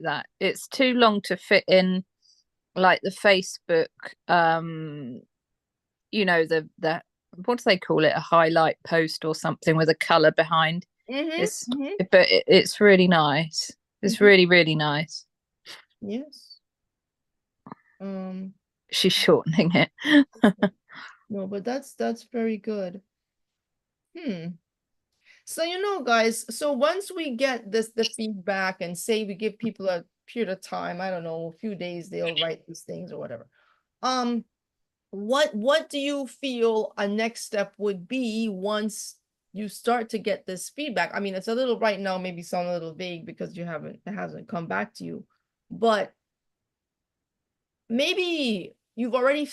that. It's too long to fit in, like the Facebook, the what do they call it? A highlight post or something with a color behind. But it's really nice. It's really, really nice. Yes. She's shortening it. No, but that's very good. So guys, so once we get the feedback and say we give people a period of time, I don't know, a few days, they'll write these things or whatever. What do you feel a next step would be once you start to get this feedback? I mean, it's a little right now, maybe sound a little vague because it hasn't come back to you, but maybe you've already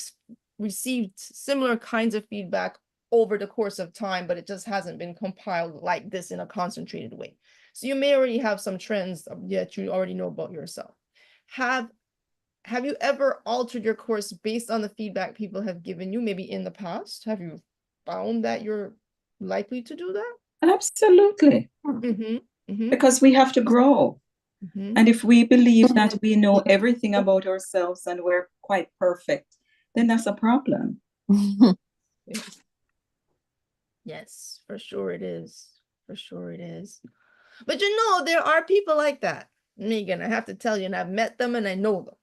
received similar kinds of feedback over the course of time, but it just hasn't been compiled like this in a concentrated way. So you may already have some trends that you already know about yourself. Have you ever altered your course based on the feedback people have given you, maybe in the past? Have you found that you're likely to do that? Absolutely. Because we have to grow. And if we believe that we know everything about ourselves and we're quite perfect, then that's a problem. Yes, for sure it is. For sure it is. But there are people like that, Megan. I have to tell you, and I've met them and I know them.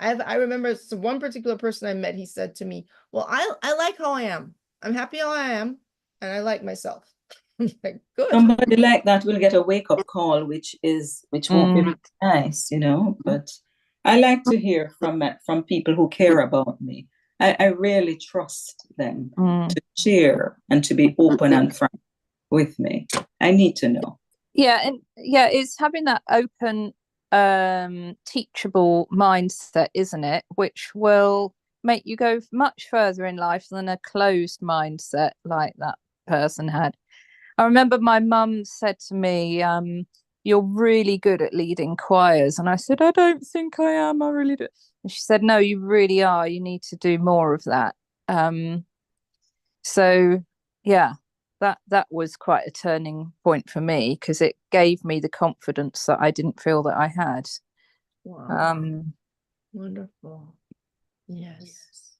I remember one particular person I met, he said to me, well, I like how I am. I'm happy how I am, and I like myself. Like, good. Somebody like that will get a wake-up call, which won't be nice, but I like to hear from people who care about me. I really trust them to share and to be open and frank with me. I need to know. Yeah, and it's having that open, teachable mindset, isn't it? Which will make you go much further in life than a closed mindset like that person had. I remember my mum said to me, you're really good at leading choirs. And I said, I don't think I am. I really do. And she said, no, you really are. You need to do more of that. So, yeah, that was quite a turning point for me, because it gave me the confidence that I didn't feel that I had. Wow. Wonderful. Yes.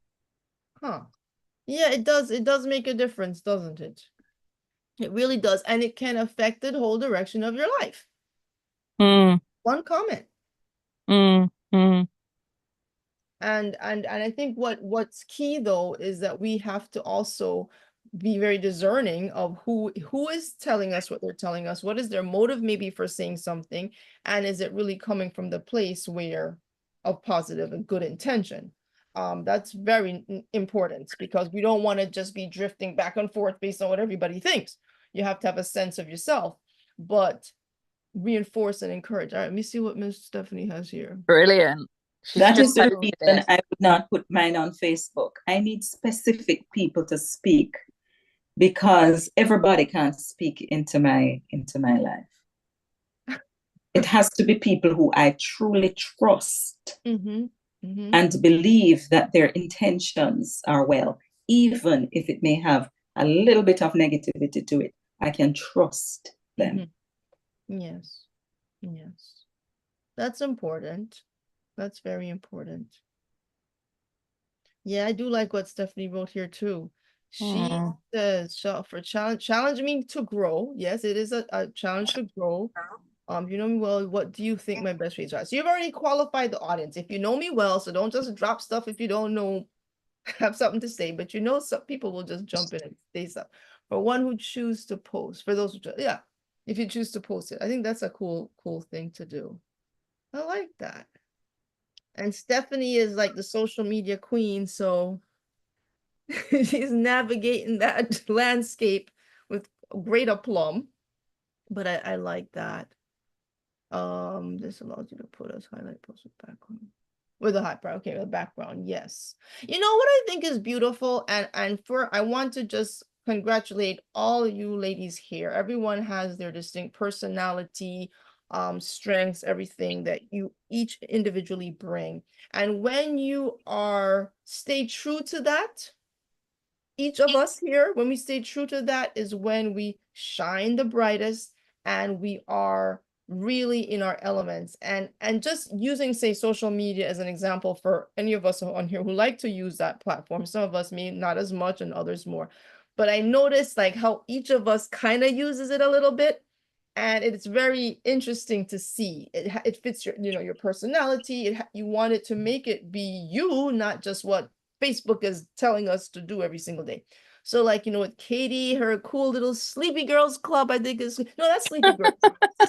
Huh. Yeah, it does. It does make a difference, doesn't it? It really does. And it can affect the whole direction of your life. One comment. And I think what's key though is that we have to also be very discerning of who is telling us what they're telling us. What is their motive maybe for saying something? And is it really coming from the place of positive and good intention? That's very important, because we don't want to just be drifting back and forth based on what everybody thinks. You have to have a sense of yourself, but reinforce and encourage. All right, let me see what Miss Stephanie has here. Brilliant. That is the reason I would not put mine on Facebook. I need specific people to speak, because everybody can't speak into my life. It has to be people who I truly trust and believe that their intentions are well, even if it may have a little bit of negativity to it. I can trust them. Yes. That's important. That's very important. Yeah, I do like what Stephanie wrote here too. She says, challenge me to grow. Yes, it is a challenge to grow. You know me well. What do you think my best traits are? So you've already qualified the audience. If you know me well, so don't just drop stuff if you don't know have something to say, but you know, some people will just jump in and say stuff. For one who choose to post, for those who, yeah, if you choose to post it, I think that's a cool thing to do. I like that. And Stephanie is like the social media queen, so she's navigating that landscape with great aplomb. But I like that. This allows you to put us highlight post with background. With a background, okay, with a background, yes. You know what I think is beautiful, and I want to just congratulate all of you ladies here. Everyone has their distinct personality, strengths, everything that you each individually bring. And when you stay true to that, each of us here, when we stay true to that, is when we shine the brightest and we are really in our elements. And just using, say, social media as an example for any of us on here who like to use that platform. Some of us may not as much and others more. But I noticed like how each of us kind of uses it a little bit. And it's very interesting to see. It fits your, your personality. You want it to make it be you, not just what Facebook is telling us to do every single day. So like, with Katie, her cool little Sleepy Girls Club, I think is, no, that's Sleepy Girls.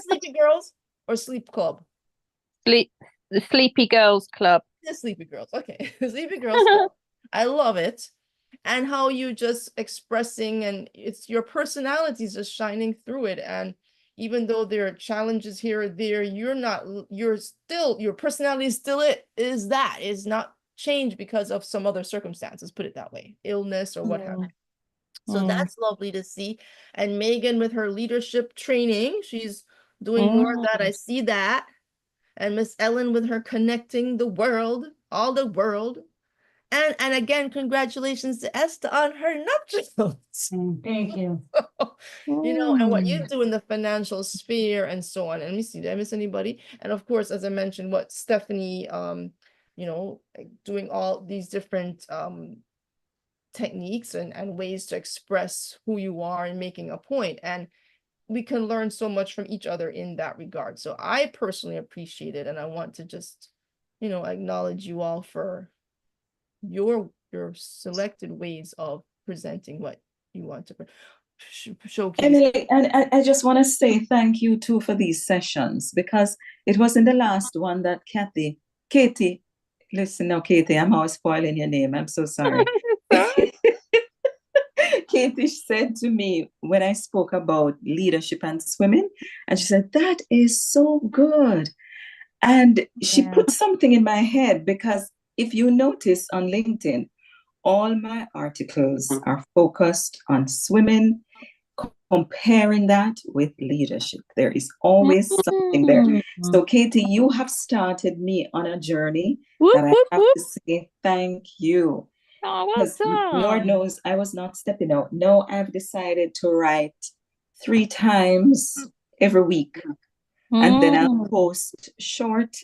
Sleepy Girls or Sleep Club? The Sleepy Girls Club. The Sleepy Girls, okay. Sleepy Girls Club. I love it. And how you just expressing, and it's your personalities just shining through it. And even though there are challenges here or there, your personality is still is not changed because of some other circumstances, put it that way, illness or what have you. So that's lovely to see. And Megan with her leadership training, she's doing more of that. I see that. And Miss Ellen with her connecting the world, all the world. And again, congratulations to Esther on her nuptials. Thank you. And what you do in the financial sphere and so on. And let me see, did I miss anybody? And of course, as I mentioned, what Stephanie, doing all these different techniques and ways to express who you are and making a point. And we can learn so much from each other in that regard. So I personally appreciate it. And I want to just, acknowledge you all for your selected ways of presenting what you want to showcase. Emily, and I just want to say thank you too for these sessions, because it was in the last one that Katie, listen now, Katie, I'm always spoiling your name. I'm so sorry. Katie said to me when I spoke about leadership and swimming, and she said, that is so good. And she put something in my head, because if you notice on LinkedIn, all my articles are focused on swimming, comparing that with leadership. There is always something there. So, Katie, you have started me on a journey that I have to say thank you. Because Lord knows I was not stepping out. No, I've decided to write 3 times every week. And then I'll post short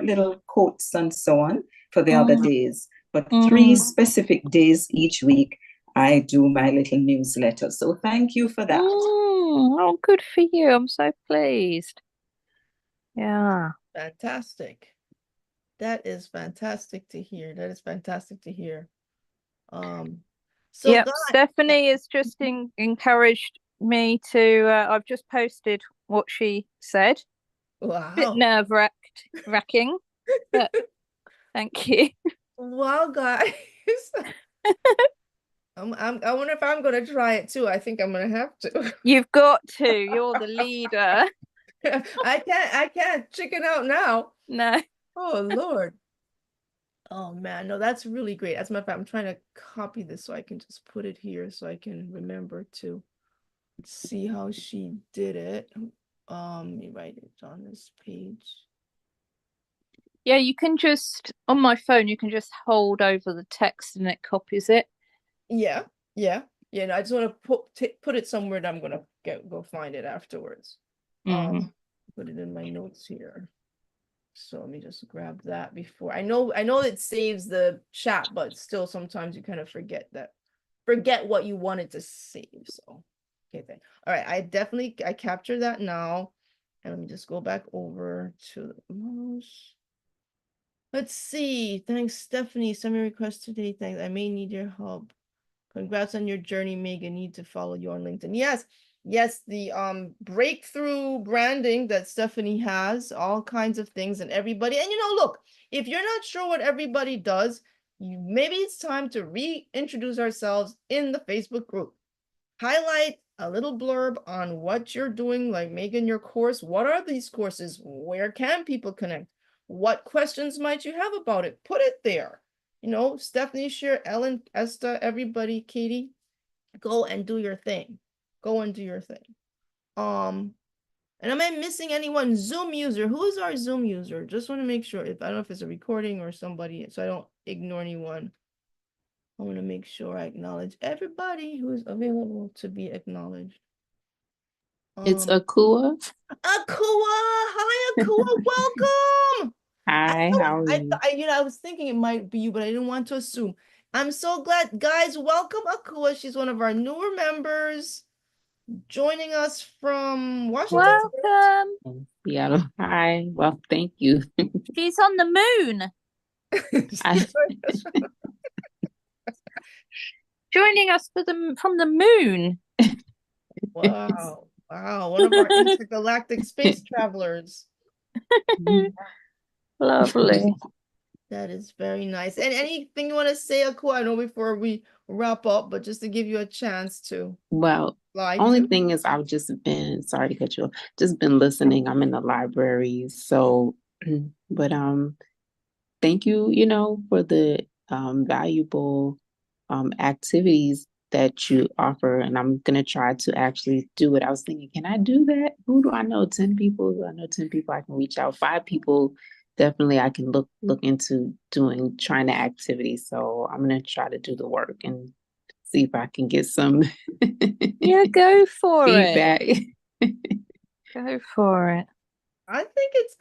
little quotes and so on for the other days. But 3 specific days each week, I do my little newsletter. So thank you for that. Oh, good for you. I'm so pleased. Yeah. Fantastic. That is fantastic to hear. That is fantastic to hear. So yep, Stephanie has just encouraged me to, I've just posted what she said. Wow. Bit nerve-wracking, but thank you. Wow, guys. I wonder if I'm going to try it too. I think I'm going to have to. You've got to. You're the leader. I can't chicken out now. No. Oh, Lord. Oh, man. No, that's really great. As a matter of fact, I'm trying to copy this so I can just put it here so I can remember to see how she did it. Let me write it on this page. Yeah, you can just, on my phone, you can just hold over the text and it copies it. Yeah. No, I just want to put it somewhere that I'm going to go find it afterwards. Put it in my notes here. So let me just grab that before. I know it saves the chat, but still sometimes you kind of forget what you wanted to save. So okay, then. All right, I captured that now. And let me just go back over to the most. Let's see. Thanks, Stephanie. Send me a request today. Thanks. I may need your help. Congrats on your journey, Megan. Need to follow you on LinkedIn. Yes, yes, the breakthrough branding that Stephanie has, all kinds of things, and everybody. And look, if you're not sure what everybody does, maybe it's time to reintroduce ourselves in the Facebook group. Highlight a little blurb on what you're doing, like Megan, your course. What are these courses? Where can people connect? What questions might you have about it? Put it there. Stephanie, share, Ellen, Esther, everybody, Katie, go and do your thing. Go and do your thing. And am I missing anyone? Zoom user. Who is our Zoom user? Just want to make sure. I don't know if it's a recording or somebody, so I don't ignore anyone. I want to make sure I acknowledge everybody who is available to be acknowledged. It's Akua. Akua. Hi, Akua. Welcome. Hi, how are you? I was thinking it might be you, but I didn't want to assume. I'm so glad, guys. Welcome, Akua. She's one of our newer members, joining us from Washington State. Welcome. Seattle. Hi. Well, thank you. She's on the moon. Joining us from the moon. Wow. Wow. One of our intergalactic space travelers. Lovely. That is very nice. And anything you want to say, Akua? I know before we wrap up, but just to give you a chance to. Well, only thing is I've just been, sorry to cut you off, just been listening. I'm in the library. So, but thank you, for the valuable activities that you offer. And I'm gonna try to actually do it. I was thinking, can I do that? Who do I know? 10 people? Do I know 10 people I can reach out? 5 people definitely I can look into trying the activities. So I'm gonna try to do the work and see if I can get some Yeah, go for feedback. Go for it. I think it's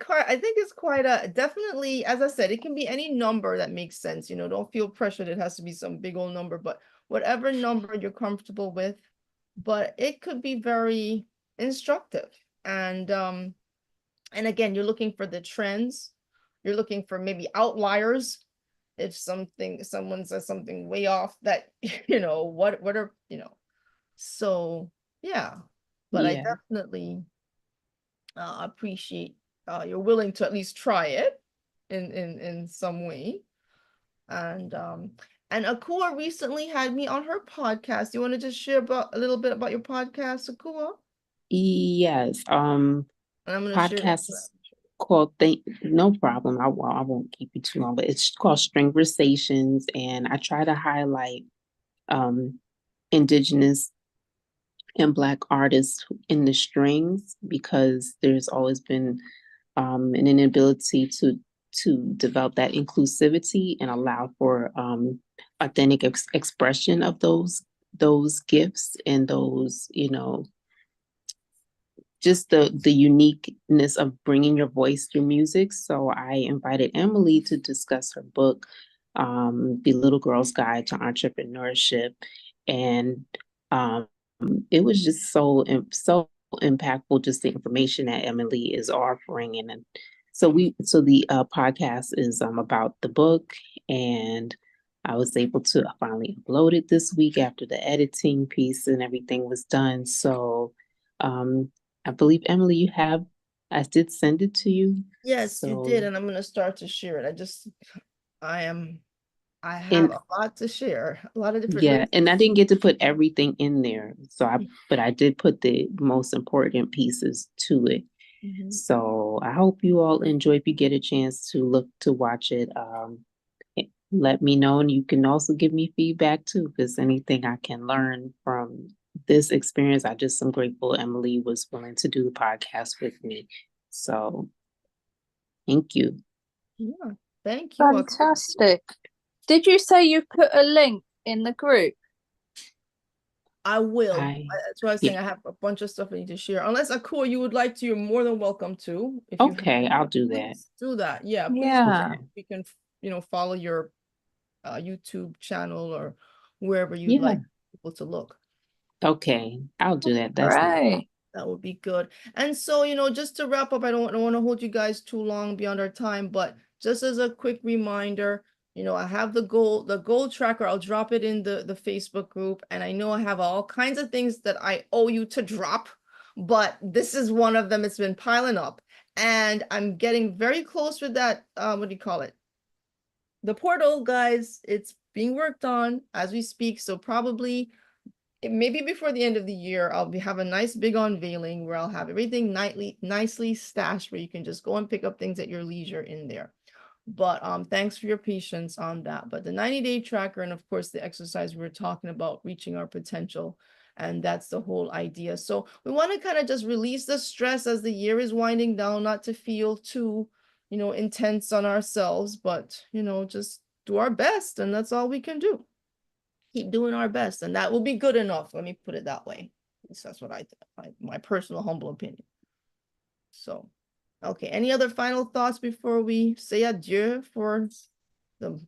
quite a definitely, as I said, it can be any number that makes sense. Don't feel pressured. It has to be some big old number, but whatever number you're comfortable with. But it could be very instructive. And again, you're looking for the trends. You're looking for maybe outliers. If someone says something way off that, what are, so yeah. But I definitely appreciate you're willing to at least try it in some way. And Akua recently had me on her podcast. You want to just share a little bit about your podcast, Akua? Yes. And I'm gonna Podcast is called No problem. I won't keep you too long, but it's called Stringversations, and I try to highlight Indigenous and Black artists in the strings because there's always been an inability to develop that inclusivity and allow for authentic expression of those gifts and those, just the uniqueness of bringing your voice through music. So I invited Emily to discuss her book, The Little Girl's Guide to Entrepreneurship. And it was just so impactful, just the information that Emily is offering. And so the podcast is about the book, and I was able to finally upload it this week after the editing piece and everything was done. So I believe, Emily, I did send it to you. Yes, you did, and I'm gonna start to share it. I have a lot to share, a lot of different. Yeah, and I didn't get to put everything in there, but I did put the most important pieces to it. Mm-hmm. So I hope you all enjoy. If you get a chance to watch it, let me know, and you can also give me feedback too, if there's anything I can learn from this experience. I'm grateful Emily was willing to do the podcast with me. So thank you. Yeah, thank you. Fantastic. Did you say you put a link in the group? I will. That's what I was saying. I have a bunch of stuff I need to share. Unless Akua, you would like to, you're more than welcome to. Okay, I'll do that. Do that. Yeah. Please. Yeah. We can, follow your YouTube channel or wherever you'd like people to look. Okay, I'll do that. That's right. That would be good. And so, just to wrap up, I don't want to hold you guys too long beyond our time, but just as a quick reminder, I have the goal tracker. I'll drop it in the Facebook group. And I know I have all kinds of things that I owe you to drop, but this is one of them. It's been piling up. And I'm getting very close with that. What do you call it? The portal, guys. It's being worked on as we speak. So probably maybe before the end of the year, I'll have a nice big unveiling where I'll have everything nicely stashed where you can just go and pick up things at your leisure in there. But thanks for your patience on that. But the 90-day tracker, and of course the exercise we were talking about, reaching our potential, and that's the whole idea. So we want to kind of just release the stress as the year is winding down, not to feel too, intense on ourselves, but just do our best, and that's all we can do. Keep doing our best, and that will be good enough. Let me put it that way. At least that's what my personal humble opinion. So, okay. Any other final thoughts before we say adieu for the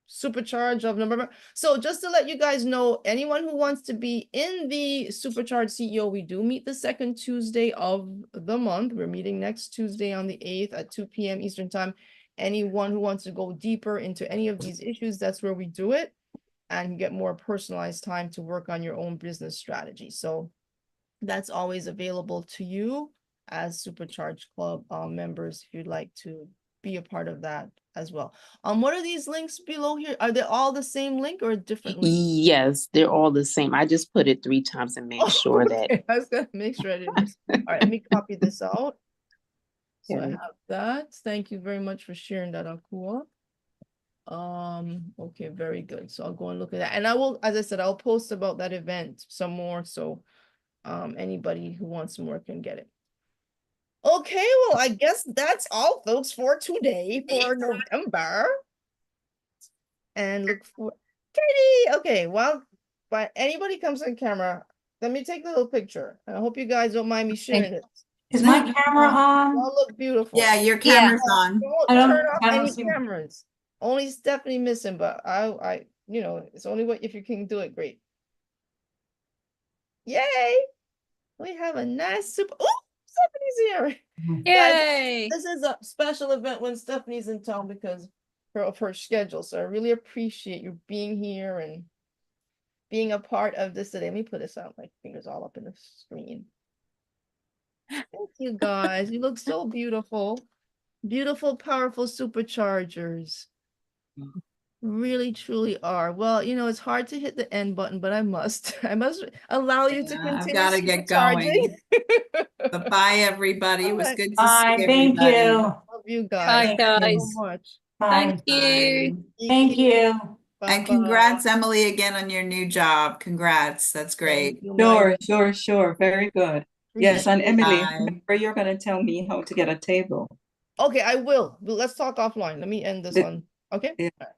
Supercharge of November? So just to let you guys know, anyone who wants to be in the Supercharge CEO, we do meet the second Tuesday of the month. We're meeting next Tuesday on the 8th at 2 p.m. Eastern time. Anyone who wants to go deeper into any of these issues, that's where we do it. And get more personalized time to work on your own business strategy. So that's always available to you as Supercharge Club members if you'd like to be a part of that as well. What are these links below here? Are they all the same link or different links? Yes, they're all the same. I just put it 3 times and make sure that. I was gonna make sure I didn't miss. All right, let me copy this out. So I Okay. have that. Thank you very much for sharing that, Akua. Okay, very good. So I'll go and look at that. And I will, as I said, I'll post about that event some more. So anybody who wants more can get it. Okay, well, I guess that's all, folks, for today for November. And look for Katie. Okay, well, but anybody comes on camera, let me take a little picture. I hope you guys don't mind me sharing it. Is my camera on? Y'all look beautiful. Yeah, your camera's on. Don't turn off I don't any see- cameras. Only Stephanie missing, but I, it's only what if you can do it, great. Yay! We have a nice super. Oh, Stephanie's here. Yay! This is a special event when Stephanie's in town because of her schedule. So I really appreciate you being here and being a part of this today. Let me put this out. My fingers all up in the screen. Thank you guys. You look so beautiful. Beautiful, powerful superchargers. Really, truly are. Well, it's hard to hit the end button, but I must allow you to Yeah, continue I've got to get supercharging. going. But bye, everybody. It was Alright. good to Bye, see thank everybody. you. Love you Bye, guys. Thank you guys. so much. Bye. Thank you. Thank you. And Bye-bye. congrats, Emily, again on your new job. Congrats. That's great. Thank you, my Sure. Very good. Yes, and appreciate it. Emily, Bye. remember you're going to tell me how to get a table. Okay, I will. But let's talk offline. Let me end this The- one. Okay. Yeah. All right.